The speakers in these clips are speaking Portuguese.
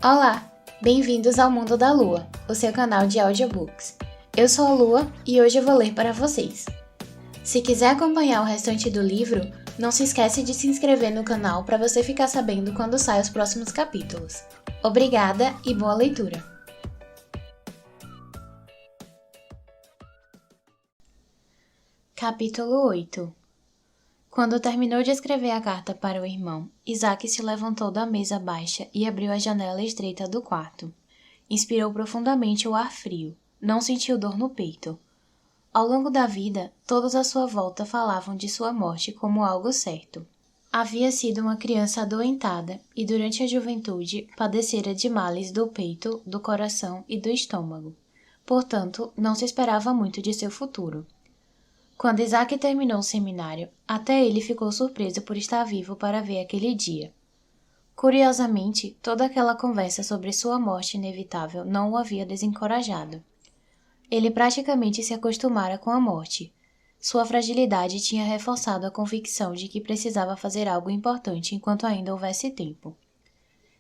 Olá, bem-vindos ao Mundo da Lua, o seu canal de audiobooks. Eu sou a Lua e hoje eu vou ler para vocês. Se quiser acompanhar o restante do livro, não se esquece de se inscrever no canal para você ficar sabendo quando saem os próximos capítulos. Obrigada e boa leitura! Capítulo 8. Quando terminou de escrever a carta para o irmão, Isaac se levantou da mesa baixa e abriu a janela estreita do quarto. Inspirou profundamente o ar frio. Não sentiu dor no peito. Ao longo da vida, todos à sua volta falavam de sua morte como algo certo. Havia sido uma criança adoentada e durante a juventude padecera de males do peito, do coração e do estômago. Portanto, não se esperava muito de seu futuro. Quando Isaac terminou o seminário, até ele ficou surpreso por estar vivo para ver aquele dia. Curiosamente, toda aquela conversa sobre sua morte inevitável não o havia desencorajado. Ele praticamente se acostumara com a morte. Sua fragilidade tinha reforçado a convicção de que precisava fazer algo importante enquanto ainda houvesse tempo.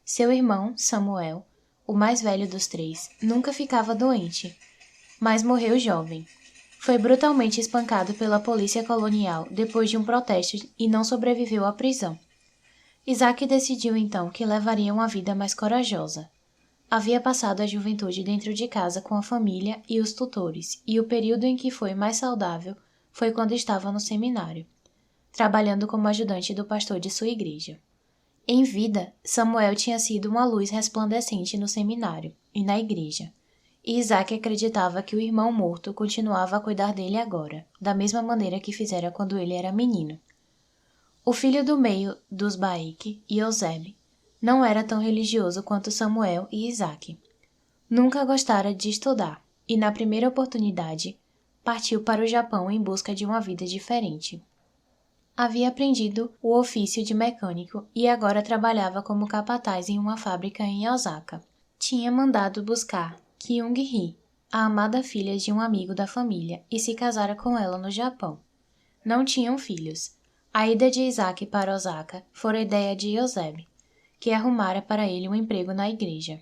Seu irmão, Samuel, o mais velho dos três, nunca ficava doente, mas morreu jovem. Foi brutalmente espancado pela polícia colonial depois de um protesto e não sobreviveu à prisão. Isaac decidiu então que levaria uma vida mais corajosa. Havia passado a juventude dentro de casa com a família e os tutores, e o período em que foi mais saudável foi quando estava no seminário, trabalhando como ajudante do pastor de sua igreja. Em vida, Samuel tinha sido uma luz resplandecente no seminário e na igreja. E Isaac acreditava que o irmão morto continuava a cuidar dele agora, da mesma maneira que fizera quando ele era menino. O filho do meio dos Baek, Iosebe, não era tão religioso quanto Samuel e Isaac. Nunca gostara de estudar, e na primeira oportunidade, partiu para o Japão em busca de uma vida diferente. Havia aprendido o ofício de mecânico e agora trabalhava como capataz em uma fábrica em Osaka. Tinha mandado buscar Kyung-hee, a amada filha de um amigo da família, e se casara com ela no Japão. Não tinham filhos. A ida de Isaac para Osaka fora ideia de Iosebe, que arrumara para ele um emprego na igreja.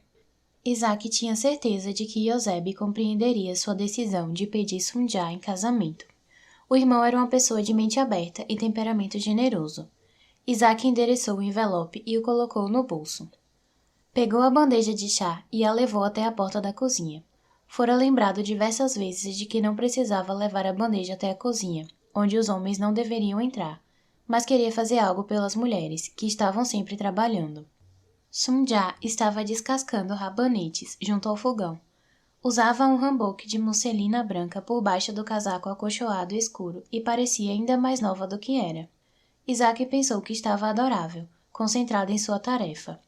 Isaac tinha certeza de que Iosebe compreenderia sua decisão de pedir Sunja em casamento. O irmão era uma pessoa de mente aberta e temperamento generoso. Isaac endereçou o envelope e o colocou no bolso. Pegou a bandeja de chá e a levou até a porta da cozinha. Fora lembrado diversas vezes de que não precisava levar a bandeja até a cozinha, onde os homens não deveriam entrar, mas queria fazer algo pelas mulheres, que estavam sempre trabalhando. Sunja estava descascando rabanetes junto ao fogão. Usava um hanbok de musselina branca por baixo do casaco acolchoado escuro e parecia ainda mais nova do que era. Isaac pensou que estava adorável, concentrada em sua tarefa.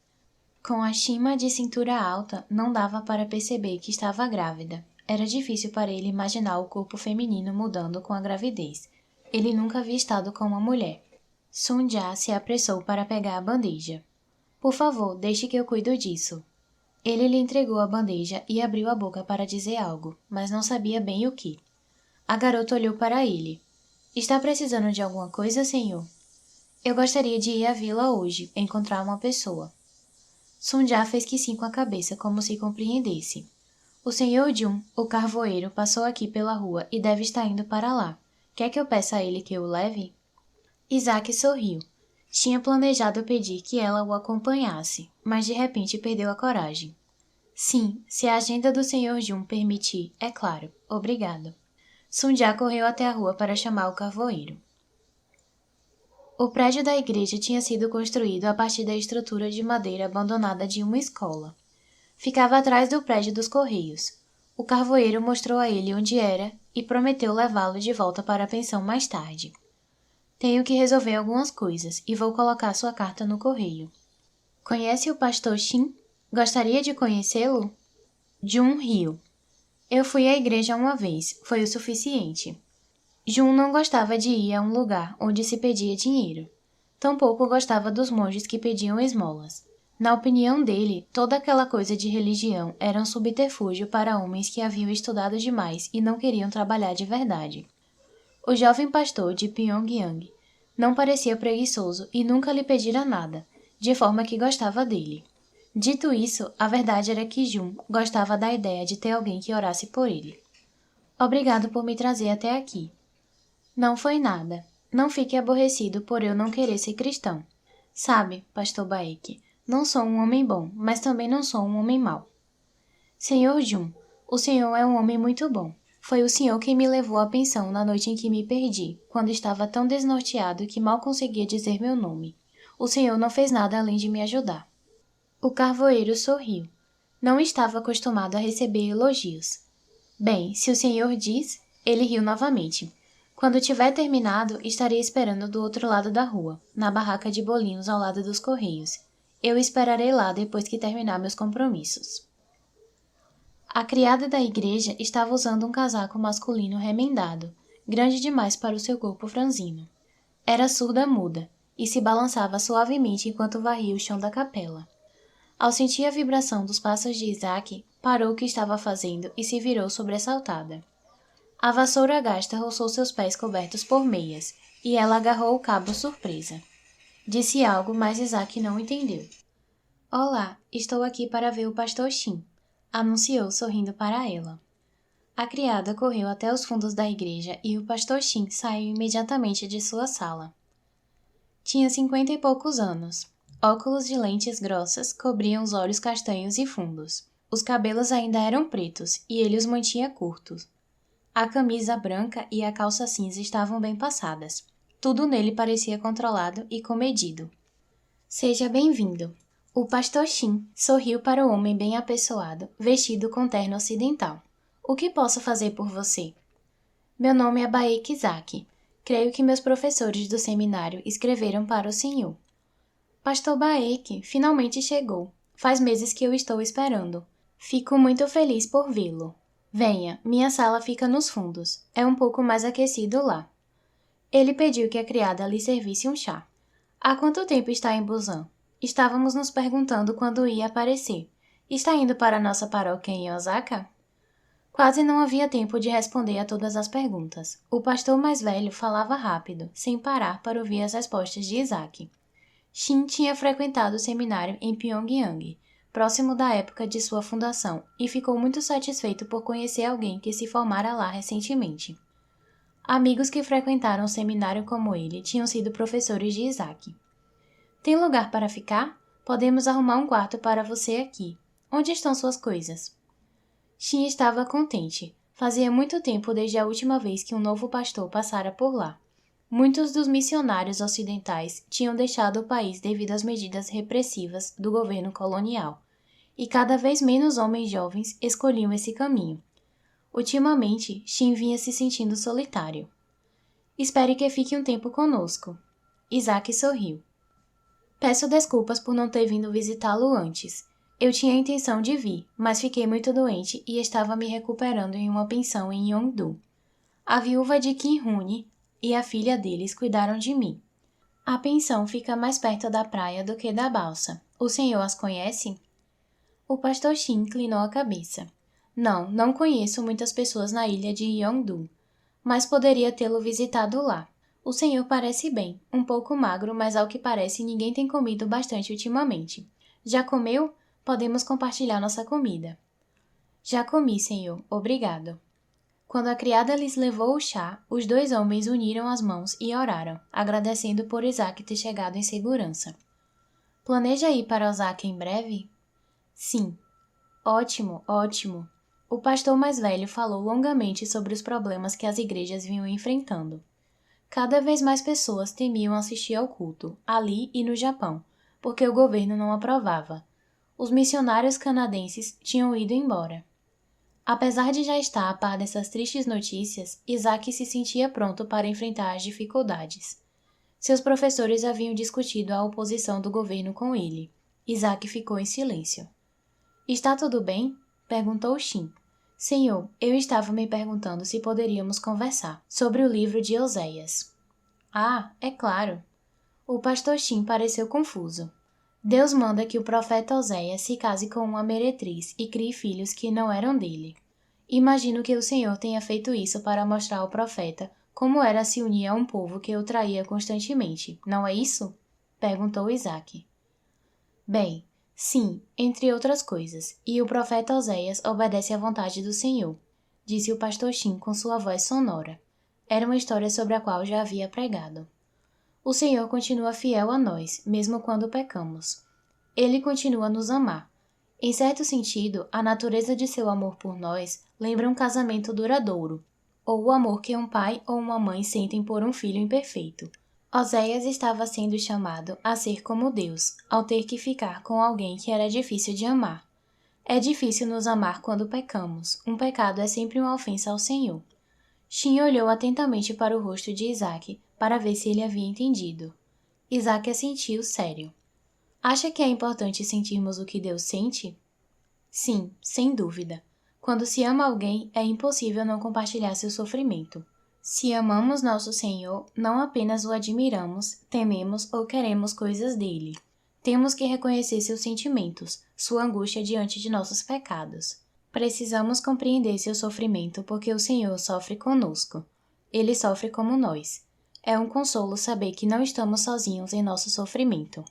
Com a chima de cintura alta, não dava para perceber que estava grávida. Era difícil para ele imaginar o corpo feminino mudando com a gravidez. Ele nunca havia estado com uma mulher. Sunja se apressou para pegar a bandeja. Por favor, deixe que eu cuido disso. Ele lhe entregou a bandeja e abriu a boca para dizer algo, mas não sabia bem o que. A garota olhou para ele. Está precisando de alguma coisa, senhor? Eu gostaria de ir à vila hoje, encontrar uma pessoa. Sunja fez que sim com a cabeça, como se compreendesse. O senhor Jun, o carvoeiro, passou aqui pela rua e deve estar indo para lá. Quer que eu peça a ele que o leve? Isaac sorriu. Tinha planejado pedir que ela o acompanhasse, mas de repente perdeu a coragem. Sim, se a agenda do senhor Jun permitir, é claro. Obrigado. Sunja correu até a rua para chamar o carvoeiro. O prédio da igreja tinha sido construído a partir da estrutura de madeira abandonada de uma escola. Ficava atrás do prédio dos Correios. O carvoeiro mostrou a ele onde era e prometeu levá-lo de volta para a pensão mais tarde. Tenho que resolver algumas coisas e vou colocar sua carta no correio. Conhece o pastor Shin? Gostaria de conhecê-lo? Jun riu. Eu fui à igreja uma vez, foi o suficiente. Jun não gostava de ir a um lugar onde se pedia dinheiro. Tampouco gostava dos monges que pediam esmolas. Na opinião dele, toda aquela coisa de religião era um subterfúgio para homens que haviam estudado demais e não queriam trabalhar de verdade. O jovem pastor de Pyongyang não parecia preguiçoso e nunca lhe pedira nada, de forma que gostava dele. Dito isso, a verdade era que Jun gostava da ideia de ter alguém que orasse por ele. Obrigado por me trazer até aqui. Não foi nada. Não fique aborrecido por eu não querer ser cristão. Sabe, pastor Baek, não sou um homem bom, mas também não sou um homem mau. Senhor Jun, o senhor é um homem muito bom. Foi o senhor quem me levou à pensão na noite em que me perdi, quando estava tão desnorteado que mal conseguia dizer meu nome. O senhor não fez nada além de me ajudar. O carvoeiro sorriu. Não estava acostumado a receber elogios. Bem, se o senhor diz, ele riu novamente. Quando tiver terminado, estarei esperando do outro lado da rua, na barraca de bolinhos ao lado dos correios. Eu esperarei lá depois que terminar meus compromissos. A criada da igreja estava usando um casaco masculino remendado, grande demais para o seu corpo franzino. Era surda-muda e se balançava suavemente enquanto varria o chão da capela. Ao sentir a vibração dos passos de Isaac, parou o que estava fazendo e se virou sobressaltada. A vassoura gasta roçou seus pés cobertos por meias, e ela agarrou o cabo surpresa. Disse algo, mas Isaac não entendeu. Olá, estou aqui para ver o pastor Shin, anunciou sorrindo para ela. A criada correu até os fundos da igreja e o pastor Shin saiu imediatamente de sua sala. Tinha 50 e poucos anos. Óculos de lentes grossas cobriam os olhos castanhos e fundos. Os cabelos ainda eram pretos e ele os mantinha curtos. A camisa branca e a calça cinza estavam bem passadas. Tudo nele parecia controlado e comedido. Seja bem-vindo. O pastor Shin sorriu para o homem bem apessoado, vestido com terno ocidental. O que posso fazer por você? Meu nome é Baek Isaac. Creio que meus professores do seminário escreveram para o senhor. Pastor Baek, finalmente chegou. Faz meses que eu estou esperando. Fico muito feliz por vê-lo. Venha, minha sala fica nos fundos. É um pouco mais aquecido lá. Ele pediu que a criada lhe servisse um chá. Há quanto tempo está em Busan? Estávamos nos perguntando quando ia aparecer. Está indo para a nossa paróquia em Osaka? Quase não havia tempo de responder a todas as perguntas. O pastor mais velho falava rápido, sem parar para ouvir as respostas de Isaac. Shin tinha frequentado o seminário em Pyongyang, próximo da época de sua fundação, e ficou muito satisfeito por conhecer alguém que se formara lá recentemente. Amigos que frequentaram o seminário como ele tinham sido professores de Isaac. Tem lugar para ficar? Podemos arrumar um quarto para você aqui. Onde estão suas coisas? Shin estava contente. Fazia muito tempo desde a última vez que um novo pastor passara por lá. Muitos dos missionários ocidentais tinham deixado o país devido às medidas repressivas do governo colonial, e cada vez menos homens jovens escolhiam esse caminho. Ultimamente, Shin vinha se sentindo solitário. Espere que fique um tempo conosco. Isaac sorriu. Peço desculpas por não ter vindo visitá-lo antes. Eu tinha a intenção de vir, mas fiquei muito doente e estava me recuperando em uma pensão em Yongdu. A viúva de Kim Hune e a filha deles cuidaram de mim. A pensão fica mais perto da praia do que da balsa. O senhor as conhece? O pastor Shin inclinou a cabeça. Não conheço muitas pessoas na ilha de Yongdu, mas poderia tê-lo visitado lá. O senhor parece bem, um pouco magro, mas ao que parece ninguém tem comido bastante ultimamente. Já comeu? Podemos compartilhar nossa comida. Já comi, senhor. Obrigado. Quando a criada lhes levou o chá, os dois homens uniram as mãos e oraram, agradecendo por Isaac ter chegado em segurança. Planeja ir para Osaka em breve? Sim. Ótimo, ótimo. O pastor mais velho falou longamente sobre os problemas que as igrejas vinham enfrentando. Cada vez mais pessoas temiam assistir ao culto, ali e no Japão, porque o governo não aprovava. Os missionários canadenses tinham ido embora. Apesar de já estar a par dessas tristes notícias, Isaac se sentia pronto para enfrentar as dificuldades. Seus professores haviam discutido a oposição do governo com ele. Isaac ficou em silêncio. Está tudo bem? Perguntou Shin. Senhor, eu estava me perguntando se poderíamos conversar sobre o livro de Oséias. Ah, é claro. O pastor Shin pareceu confuso. Deus manda que o profeta Oséias se case com uma meretriz e crie filhos que não eram dele. Imagino que o Senhor tenha feito isso para mostrar ao profeta como era se unir a um povo que o traía constantemente, não é isso? Perguntou Isaac. Bem, Sim, entre outras coisas, e o profeta Oséias obedece à vontade do Senhor, disse o pastor Shin com sua voz sonora. Era uma história sobre a qual já havia pregado. O Senhor continua fiel a nós, mesmo quando pecamos. Ele continua a nos amar. Em certo sentido, a natureza de seu amor por nós lembra um casamento duradouro, ou o amor que um pai ou uma mãe sentem por um filho imperfeito. Oséias estava sendo chamado a ser como Deus, ao ter que ficar com alguém que era difícil de amar. É difícil nos amar quando pecamos. Um pecado é sempre uma ofensa ao Senhor. Shin olhou atentamente para o rosto de Isaac para ver se ele havia entendido. Isaac assentiu sério. Acha que é importante sentirmos o que Deus sente? Sim, sem dúvida. Quando se ama alguém, é impossível não compartilhar seu sofrimento. Se amamos nosso Senhor, não apenas o admiramos, tememos ou queremos coisas dele. Temos que reconhecer seus sentimentos, sua angústia diante de nossos pecados. Precisamos compreender seu sofrimento porque o Senhor sofre conosco. Ele sofre como nós. É um consolo saber que não estamos sozinhos em nosso sofrimento.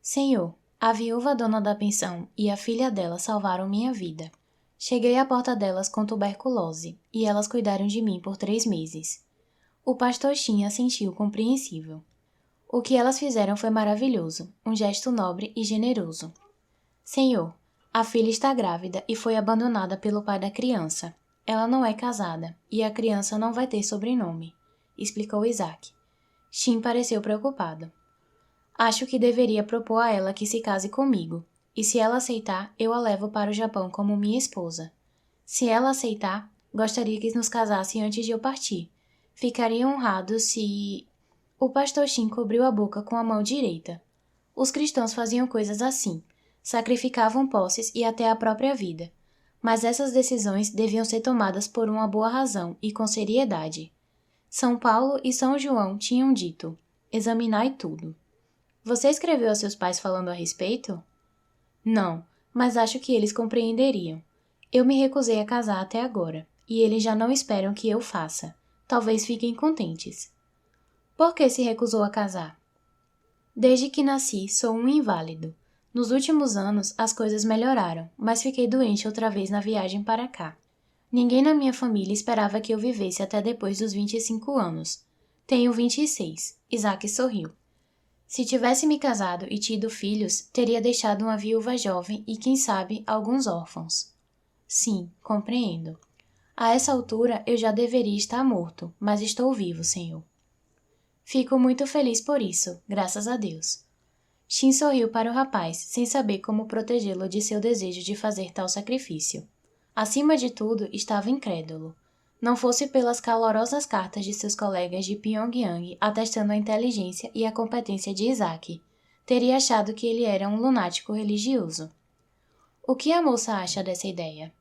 Senhor, a viúva dona da pensão e a filha dela salvaram minha vida. Cheguei à porta delas com tuberculose, e elas cuidaram de mim por 3 meses. O pastor Shin assentiu compreensível. O que elas fizeram foi maravilhoso, um gesto nobre e generoso. Senhor, a filha está grávida e foi abandonada pelo pai da criança. Ela não é casada, e a criança não vai ter sobrenome, explicou Isaac. Shin pareceu preocupado. Acho que deveria propor a ela que se case comigo. E se ela aceitar, eu a levo para o Japão como minha esposa. Se ela aceitar, gostaria que nos casasse antes de eu partir. Ficaria honrado se... O pastor Shin cobriu a boca com a mão direita. Os cristãos faziam coisas assim. Sacrificavam posses e até a própria vida. Mas essas decisões deviam ser tomadas por uma boa razão e com seriedade. São Paulo e São João tinham dito: examinai tudo. Você escreveu a seus pais falando a respeito? Não, mas acho que eles compreenderiam. Eu me recusei a casar até agora, e eles já não esperam que eu faça. Talvez fiquem contentes. Por que se recusou a casar? Desde que nasci, sou um inválido. Nos últimos anos, as coisas melhoraram, mas fiquei doente outra vez na viagem para cá. Ninguém na minha família esperava que eu vivesse até depois dos 25 anos. Tenho 26. Isaac sorriu. Se tivesse me casado e tido filhos, teria deixado uma viúva jovem e, quem sabe, alguns órfãos. Sim, compreendo. A essa altura eu já deveria estar morto, mas estou vivo, Senhor. Fico muito feliz por isso, graças a Deus. Shin sorriu para o rapaz, sem saber como protegê-lo de seu desejo de fazer tal sacrifício. Acima de tudo, estava incrédulo. Não fosse pelas calorosas cartas de seus colegas de Pyongyang atestando a inteligência e a competência de Isaac, teria achado que ele era um lunático religioso. O que a moça acha dessa ideia?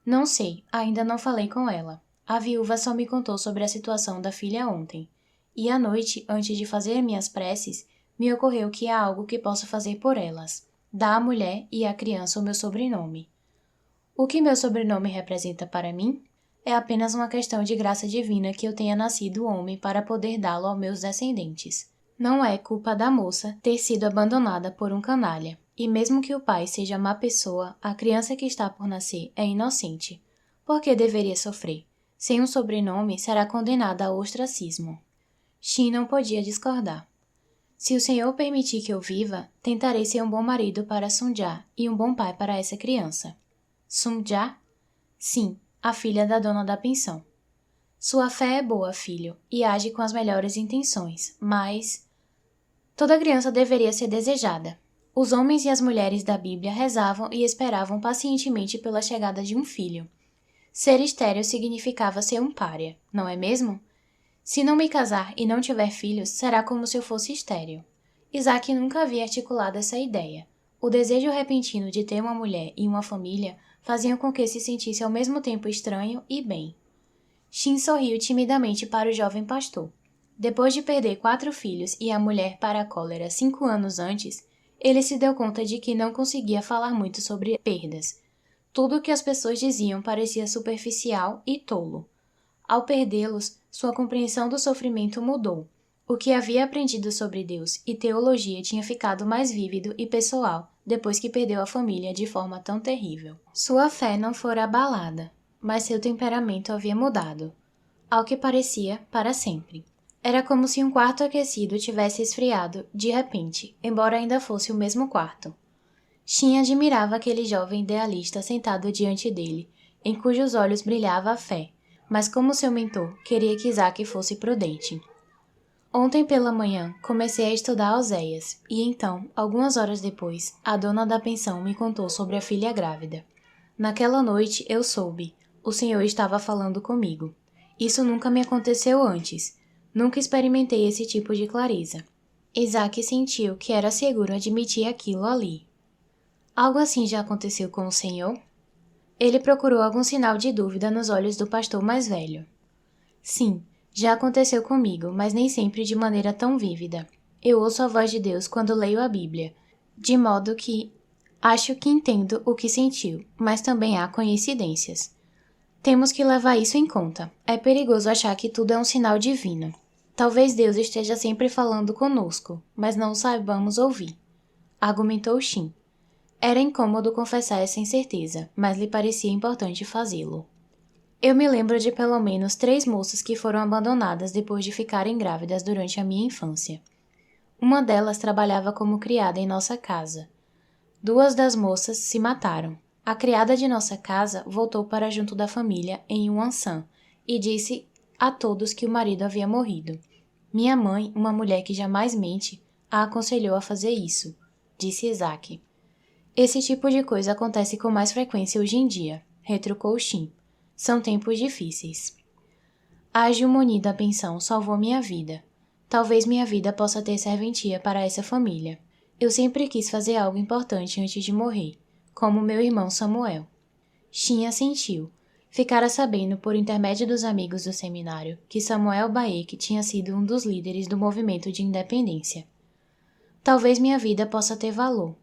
Não sei, ainda não falei com ela. A viúva só me contou sobre a situação da filha ontem. E à noite, antes de fazer minhas preces, me ocorreu que há algo que posso fazer por elas. Dar à mulher e à criança o meu sobrenome. O que meu sobrenome representa para mim? É apenas uma questão de graça divina que eu tenha nascido homem para poder dá-lo aos meus descendentes. Não é culpa da moça ter sido abandonada por um canalha. E mesmo que o pai seja má pessoa, a criança que está por nascer é inocente. Por que deveria sofrer? Sem um sobrenome, será condenada ao ostracismo. Shin não podia discordar. Se o Senhor permitir que eu viva, tentarei ser um bom marido para Sunja e um bom pai para essa criança. Sunja? Sim, a filha da dona da pensão. Sua fé é boa, filho, e age com as melhores intenções, mas... Toda criança deveria ser desejada. Os homens e as mulheres da Bíblia rezavam e esperavam pacientemente pela chegada de um filho. Ser estéril significava ser um pária, não é mesmo? Se não me casar e não tiver filhos, será como se eu fosse estéril. Isaac nunca havia articulado essa ideia. O desejo repentino de ter uma mulher e uma família faziam com que se sentisse ao mesmo tempo estranho e bem. Shin sorriu timidamente para o jovem pastor. Depois de perder 4 filhos e a mulher para a cólera 5 anos antes, ele se deu conta de que não conseguia falar muito sobre perdas. Tudo o que as pessoas diziam parecia superficial e tolo. Ao perdê-los, sua compreensão do sofrimento mudou. O que havia aprendido sobre Deus e teologia tinha ficado mais vívido e pessoal depois que perdeu a família de forma tão terrível. Sua fé não fora abalada, mas seu temperamento havia mudado, ao que parecia, para sempre. Era como se um quarto aquecido tivesse esfriado, de repente, embora ainda fosse o mesmo quarto. Shin admirava aquele jovem idealista sentado diante dele, em cujos olhos brilhava a fé, mas como seu mentor, queria que Isaac fosse prudente. Ontem pela manhã, comecei a estudar Oséias, e então, algumas horas depois, a dona da pensão me contou sobre a filha grávida. Naquela noite, eu soube. O Senhor estava falando comigo. Isso nunca me aconteceu antes. Nunca experimentei esse tipo de clareza. Isaac sentiu que era seguro admitir aquilo ali. Algo assim já aconteceu com o Senhor? Ele procurou algum sinal de dúvida nos olhos do pastor mais velho. Sim, já aconteceu comigo, mas nem sempre de maneira tão vívida. Eu ouço a voz de Deus quando leio a Bíblia, de modo que acho que entendo o que sentiu, mas também há coincidências. Temos que levar isso em conta. É perigoso achar que tudo é um sinal divino. Talvez Deus esteja sempre falando conosco, mas não o saibamos ouvir, argumentou Shin. Era incômodo confessar essa incerteza, mas lhe parecia importante fazê-lo. Eu me lembro de pelo menos 3 moças que foram abandonadas depois de ficarem grávidas durante a minha infância. Uma delas trabalhava como criada em nossa casa. 2 das moças se mataram. A criada de nossa casa voltou para junto da família em Uanshan e disse a todos que o marido havia morrido. Minha mãe, uma mulher que jamais mente, a aconselhou a fazer isso, disse Isaac. Esse tipo de coisa acontece com mais frequência hoje em dia, retrucou Shin. São tempos difíceis. A hegemonia da pensão salvou minha vida. Talvez minha vida possa ter serventia para essa família. Eu sempre quis fazer algo importante antes de morrer, como meu irmão Samuel. Shin assentiu. Ficara sabendo, por intermédio dos amigos do seminário, que Samuel Baek tinha sido um dos líderes do movimento de independência. Talvez minha vida possa ter valor.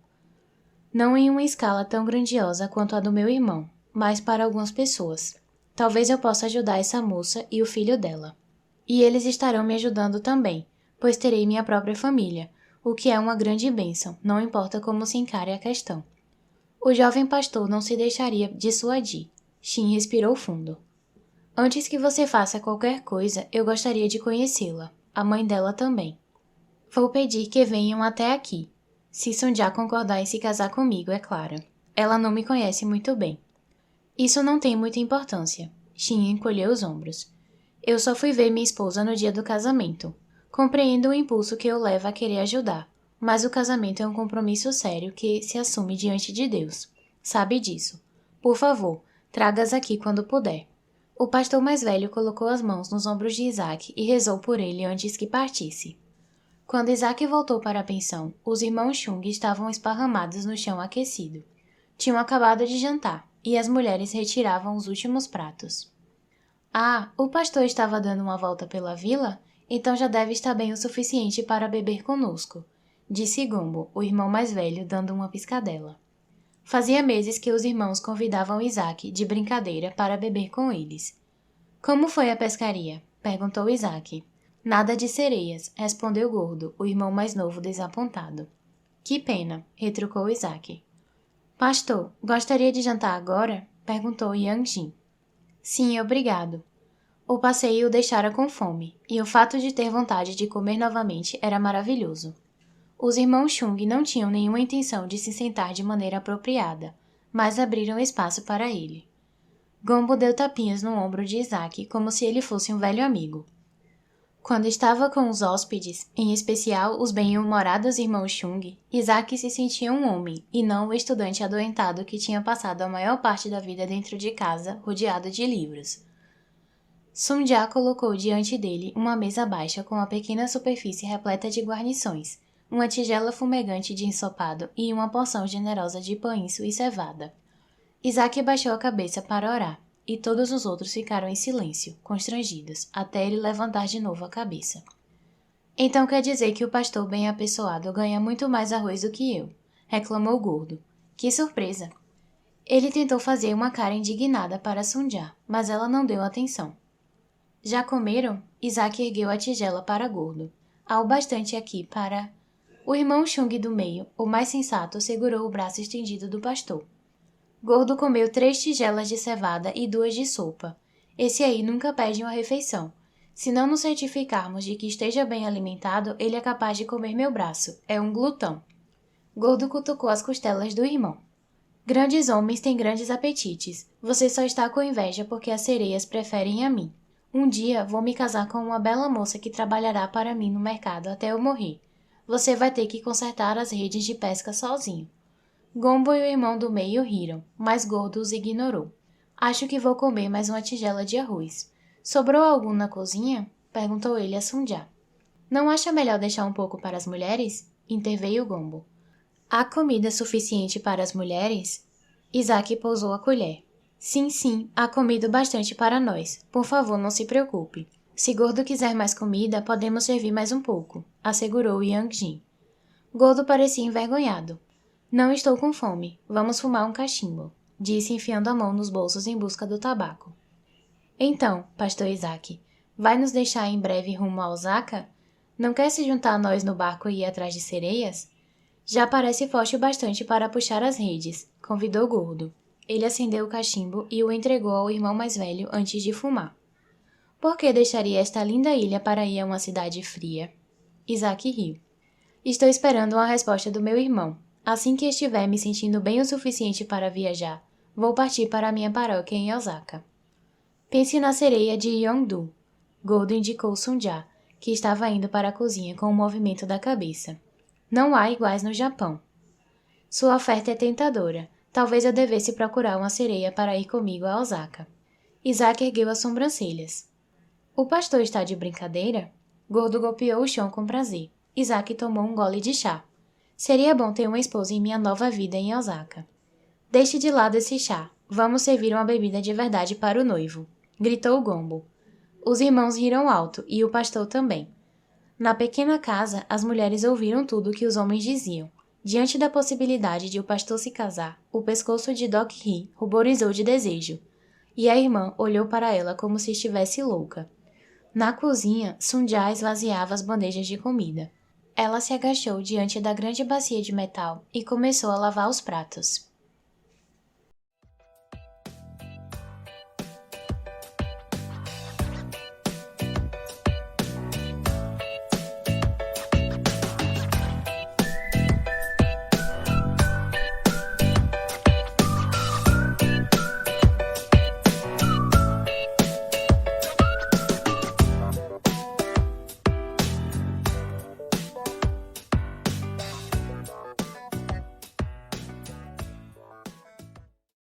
Não em uma escala tão grandiosa quanto a do meu irmão, mas para algumas pessoas. Talvez eu possa ajudar essa moça e o filho dela. E eles estarão me ajudando também, pois terei minha própria família, o que é uma grande bênção, não importa como se encare a questão. O jovem pastor não se deixaria dissuadir. Shin respirou fundo. Antes que você faça qualquer coisa, eu gostaria de conhecê-la. A mãe dela também. Vou pedir que venham até aqui. Se Sunja concordar em se casar comigo, é claro. Ela não me conhece muito bem. Isso não tem muita importância. Shin encolheu os ombros. Eu só fui ver minha esposa no dia do casamento. Compreendo o impulso que eu levo a querer ajudar, mas o casamento é um compromisso sério que se assume diante de Deus. Sabe disso. Por favor, traga-as aqui quando puder. O pastor mais velho colocou as mãos nos ombros de Isaac e rezou por ele antes que partisse. Quando Isaac voltou para a pensão, os irmãos Chung estavam esparramados no chão aquecido. Tinham acabado de jantar, e as mulheres retiravam os últimos pratos. Ah, o pastor estava dando uma volta pela vila? Então já deve estar bem o suficiente para beber conosco, disse Gombo, o irmão mais velho, dando uma piscadela. Fazia meses que os irmãos convidavam Isaac, de brincadeira, para beber com eles. Como foi a pescaria? Perguntou Isaac. Nada de sereias, respondeu Gordo, o irmão mais novo desapontado. Que pena, retrucou Isaac. Pastor, gostaria de jantar agora? Perguntou Yang Jin. Sim, obrigado. O passeio o deixara com fome, e o fato de ter vontade de comer novamente era maravilhoso. Os irmãos Chung não tinham nenhuma intenção de se sentar de maneira apropriada, mas abriram espaço para ele. Gombo deu tapinhas no ombro de Isaac como se ele fosse um velho amigo. Quando estava com os hóspedes, em especial os bem-humorados irmãos Chung, Isaac se sentia um homem, e não o estudante adoentado que tinha passado a maior parte da vida dentro de casa, rodeado de livros. Sunja colocou diante dele uma mesa baixa com uma pequena superfície repleta de guarnições, uma tigela fumegante de ensopado e uma porção generosa de pães e cevada. Isaac baixou a cabeça para orar, e todos os outros ficaram em silêncio, constrangidos, até ele levantar de novo a cabeça. Então quer dizer que o pastor bem apessoado ganha muito mais arroz do que eu, reclamou Gordo. Que surpresa! Ele tentou fazer uma cara indignada para Sunja, mas ela não deu atenção. Já comeram? Isaac ergueu a tigela para Gordo. Há o bastante aqui para... O irmão Chung do meio, o mais sensato, segurou o braço estendido do pastor. Gordo comeu 3 tigelas de cevada e 2 de sopa. Esse aí nunca pede uma refeição. Se não nos certificarmos de que esteja bem alimentado, ele é capaz de comer meu braço. É um glutão. Gordo cutucou as costelas do irmão. Grandes homens têm grandes apetites. Você só está com inveja porque as sereias preferem a mim. Um dia vou me casar com uma bela moça que trabalhará para mim no mercado até eu morrer. Você vai ter que consertar as redes de pesca sozinho. Gombo e o irmão do meio riram, mas Gordo os ignorou. Acho que vou comer mais uma tigela de arroz. Sobrou algum na cozinha? Perguntou ele a Sunja. Não acha melhor deixar um pouco para as mulheres? Interveio Gombo. Há comida suficiente para as mulheres? Isaac pousou a colher. Sim, há comida bastante para nós. Por favor, não se preocupe. Se Gordo quiser mais comida, podemos servir mais um pouco, assegurou Yang Jin. Gordo parecia envergonhado. Não estou com fome. Vamos fumar um cachimbo, disse enfiando a mão nos bolsos em busca do tabaco. Então, pastor Isaac, vai nos deixar em breve rumo a Osaka? Não quer se juntar a nós no barco e ir atrás de sereias? Já parece forte o bastante para puxar as redes, convidou Gordo. Ele acendeu o cachimbo e o entregou ao irmão mais velho antes de fumar. Por que deixaria esta linda ilha para ir a uma cidade fria? Isaac riu. Estou esperando uma resposta do meu irmão. Assim que estiver me sentindo bem o suficiente para viajar, vou partir para a minha paróquia em Osaka. Pense na sereia de Yongdu. Gordo indicou Sunja, que estava indo para a cozinha com um movimento da cabeça. Não há iguais no Japão. Sua oferta é tentadora. Talvez eu devesse procurar uma sereia para ir comigo a Osaka. Isaac ergueu as sobrancelhas. O pastor está de brincadeira? Gordo golpeou o chão com prazer. Isaac tomou um gole de chá. Seria bom ter uma esposa em minha nova vida em Osaka. Deixe de lado esse chá. Vamos servir uma bebida de verdade para o noivo, gritou Gombo. Os irmãos riram alto, e o pastor também. Na pequena casa, as mulheres ouviram tudo o que os homens diziam. Diante da possibilidade de o pastor se casar, o pescoço de Doc Hee ruborizou de desejo, e a irmã olhou para ela como se estivesse louca. Na cozinha, Sunja esvaziava as bandejas de comida. Ela se agachou diante da grande bacia de metal e começou a lavar os pratos.